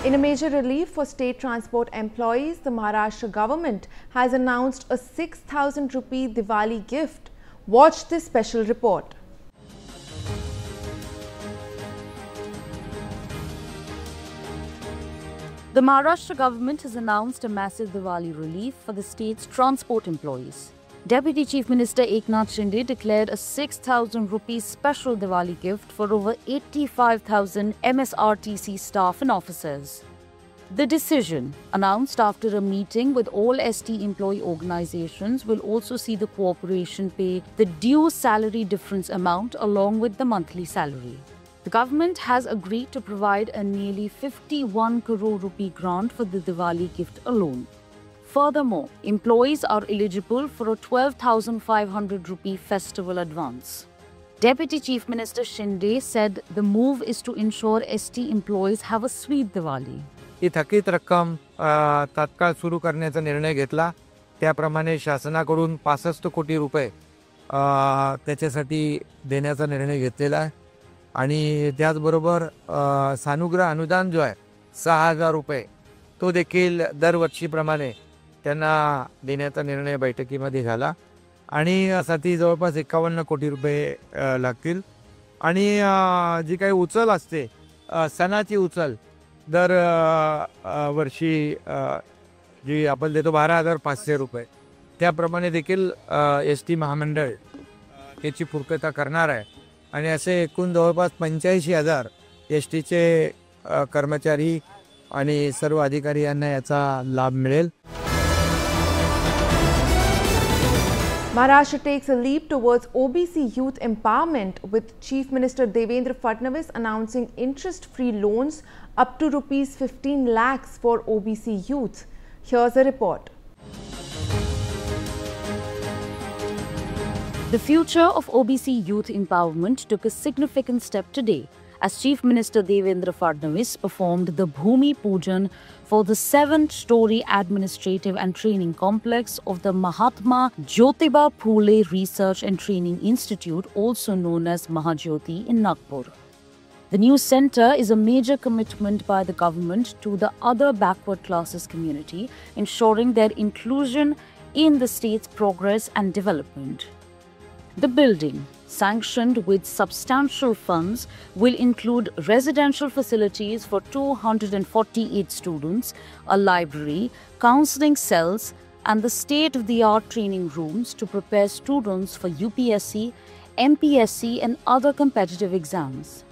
In a major relief for state transport employees, the Maharashtra government has announced a 6,000 rupee Diwali gift. Watch this special report. The Maharashtra government has announced a massive Diwali relief for the state's transport employees. Deputy Chief Minister Eknath Shinde declared a 6,000 rupees special Diwali gift for over 85,000 MSRTC staff and officers. The decision, announced after a meeting with all ST employee organizations, will also see the corporation pay the due salary difference amount along with the monthly salary. The government has agreed to provide a nearly 51 crore rupee grant for the Diwali gift alone. Furthermore, employees are eligible for a 12,500 rupee festival advance. Deputy Chief Minister Shinde said the move is to ensure ST employees have a sweet Diwali. ही थकीत रक्कम तात्काळ सुरू करण्याचा निर्णय घेतला. त्याप्रमाणे शासनाकडून 65 कोटी रुपये त्याच्यासाठी देण्याचा निर्णय घेतलेला आहे. आणि त्याचबरोबर सानुग्रह अनुदान जो आहे 6,000 रुपये तो देखील दरवर्षीप्रमाणे त्यांना देण्याचा निर्णय बैठकीमध्ये झाला. आणि यासाठी जवळपास 51 कोटी रुपये लागतील. आणि जी काही उचल असते सणाची उचल दर वर्षी जी आपण देतो 12,500 रुपये त्याप्रमाणे देखील ST महामंडळ याची पूर्तता करणार आहे. आणि असे एकूण जवळपास 85,000 STचे कर्मचारी आणि सर्व अधिकारी यांना याचा लाभ मिळेल. Maharashtra takes a leap towards OBC youth empowerment with Chief Minister Devendra Fadnavis announcing interest-free loans up to rupees 15 lakhs for OBC youth. Here's a report. The future of OBC youth empowerment took a significant step today as Chief Minister Devendra Fadnavis performed the Bhumi Pujan for the 7th-story administrative and training complex of the Mahatma Jyotiba Phule Research and Training Institute, also known as Mahajyoti, in Nagpur. The new center is a major commitment by the government to the other backward classes community, ensuring their inclusion in the state's progress and development. The building, sanctioned with substantial funds, will include residential facilities for 248 students, a library, counseling cells, and the state-of-the-art training rooms to prepare students for UPSC, MPSC, and other competitive exams.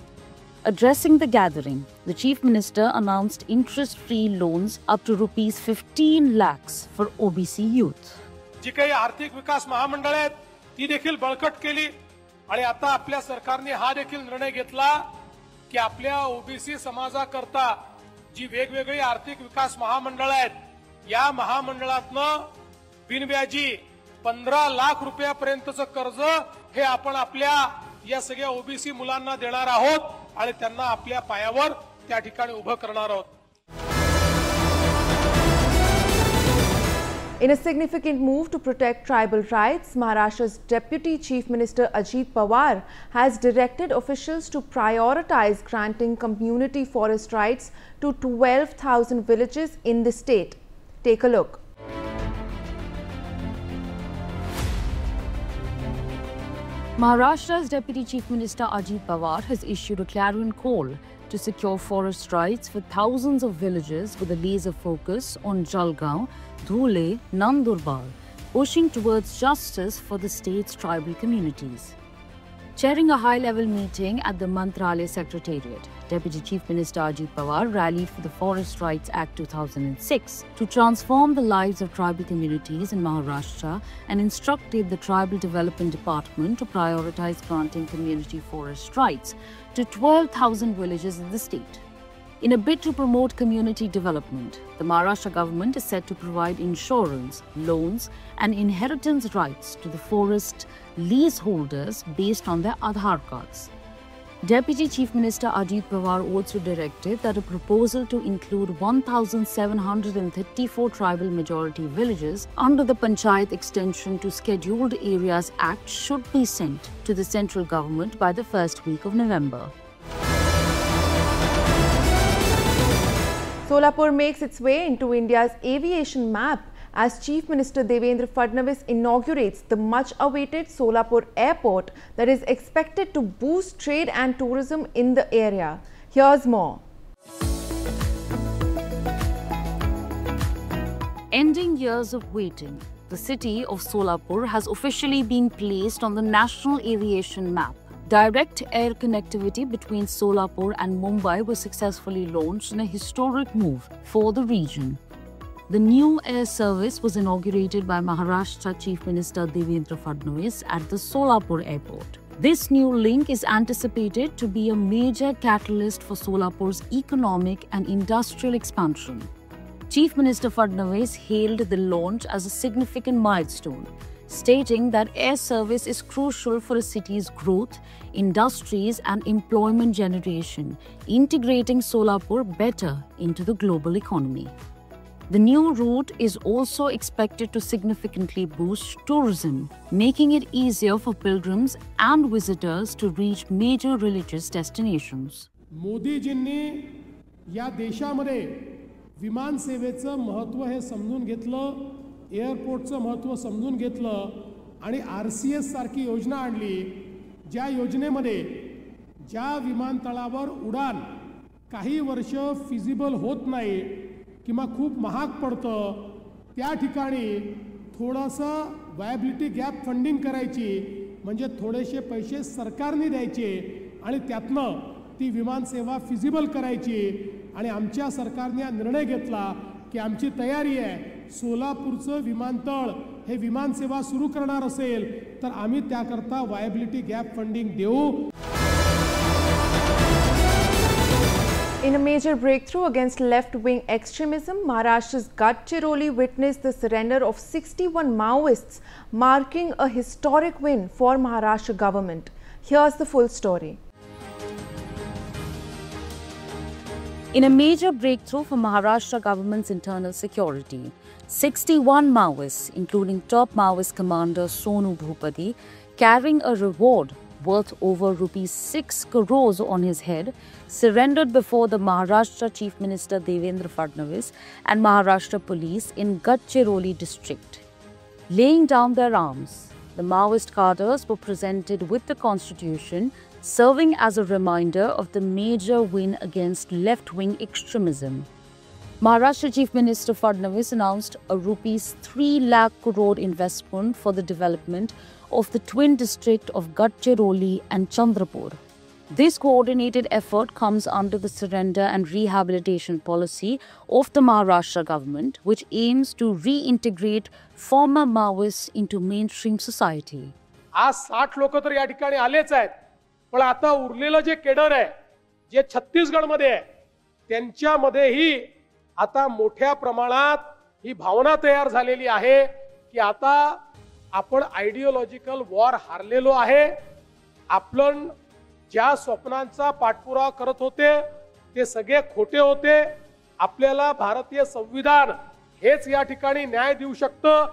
Addressing the gathering, the Chief Minister announced interest-free loans up to rupees 15 lakhs for OBC youth. जी काही आर्थिक विकास महामंडळ आहेत ती देखील बळकट केली आणि आता आपल्या सरकारने हा देखील निर्णय घेतला की आपल्या ओबीसी समाजाकरता जी वेगवेगळी आर्थिक विकास महामंडळ आहेत या महामंडळातनं बिनव्याजी 15 लाख रुपयापर्यंतचं कर्ज हे आपण आपल्या या सगळ्या ओबीसी मुलांना देणार आहोत आणि त्यांना आपल्या पायावर त्या ठिकाणी उभं करणार आहोत. In a significant move to protect tribal rights, Maharashtra's Deputy Chief Minister Ajit Pawar has directed officials to prioritize granting community forest rights to 12,000 villages in the state. Take a look. Maharashtra's Deputy Chief Minister Ajit Pawar has issued a clarion call to secure forest rights for thousands of villages with a laser focus on Jalgaon, Dhule, Nandurbar, pushing towards justice for the state's tribal communities. Chairing a high-level meeting at the Mantralaya Secretariat, Deputy Chief Minister Ajit Pawar rallied for the Forest Rights Act 2006 to transform the lives of tribal communities in Maharashtra and instructed the Tribal Development Department to prioritize granting community forest rights to 12,000 villages in the state. In a bid to promote community development, the Maharashtra government is set to provide insurance, loans, and inheritance rights to the forest leaseholders based on their Aadhaar cards. Deputy Chief Minister Ajit Pawar also directed that a proposal to include 1,734 tribal majority villages under the Panchayat Extension to Scheduled Areas Act should be sent to the central government by the first week of November. Solapur makes its way into India's aviation map as Chief Minister Devendra Fadnavis inaugurates the much-awaited Solapur airport that is expected to boost trade and tourism in the area. Here's more. Ending years of waiting, the city of Solapur has officially been placed on the national aviation map. Direct air connectivity between Solapur and Mumbai was successfully launched in a historic move for the region. The new air service was inaugurated by Maharashtra Chief Minister Devendra Fadnavis at the Solapur airport. This new link is anticipated to be a major catalyst for Solapur's economic and industrial expansion. Chief Minister Fadnavis hailed the launch as a significant milestone, stating that air service is crucial for a city's growth, industries and employment generation, integrating Solapur better into the global economy. The new route is also expected to significantly boost tourism, making it easier for pilgrims and visitors to reach major religious destinations. मोदीजींनी या देशामध्ये विमान सेवेचं महत्त्व हे समजून घेतलं, एअरपोर्टचं महत्त्व समजून घेतलं आणि RCS सारखी योजना आणली, ज्या योजनेमध्ये ज्या विमानतळावर उडान काही वर्ष फिजिबल होत नाही किंवा खूप महाग पडतं, त्या ठिकाणी थोडासा वायबिलिटी गॅप फंडिंग करायची, म्हणजे थोडेसे पैसे सरकारने द्यायचे आणि त्यातनं ती विमानसेवा फिजिबल करायची. आणि आमच्या सरकारने निर्णय घेतला की आमची तयारी आहे, सोलापूरचं विमानतळ हे विमानसेवा सुरू करणार असेल तर आम्ही त्याकरता वायबिलिटी गॅप फंडिंग देऊ. In a major breakthrough against left-wing extremism, Maharashtra's Gadchiroli witnessed the surrender of 61 Maoists, marking a historic win for Maharashtra government. Here's the full story. In a major breakthrough for Maharashtra government's internal security, 61 Maoists, including top Maoist commander Sonu Bhupati, carrying a reward worth over rupees 6 crores on his head, surrendered before the Maharashtra Chief Minister Devendra Fadnavis and Maharashtra Police in Gadchiroli district. Laying down their arms, the Maoist cadres were presented with the constitution, serving as a reminder of the major win against left-wing extremism. Maharashtra Chief Minister Fadnavis announced a rupees 3 lakh crore investment for the development of the twin district of Gadchiroli and Chandrapur. This coordinated effort comes under the surrender and rehabilitation policy of the Maharashtra government, which aims to reintegrate former Maoists into mainstream society. आज 60 लोक तर या ठिकाणी आलेच आहेत, पण आता उरलेलं जे केडर आहे, जे छत्तीसगडमध्ये आहे, त्यांच्यामध्येही आता मोठ्या प्रमाणात ही भावना तयार झालेली आहे की आता आपण आयडियोलॉजिकल वॉर हारलेलो आहे. आपण ज्या स्वप्नांचा पाठपुरावा करत होते ते सगळे खोटे होते. आपल्याला भारतीय संविधान हेच या ठिकाणी न्याय देऊ शकतं.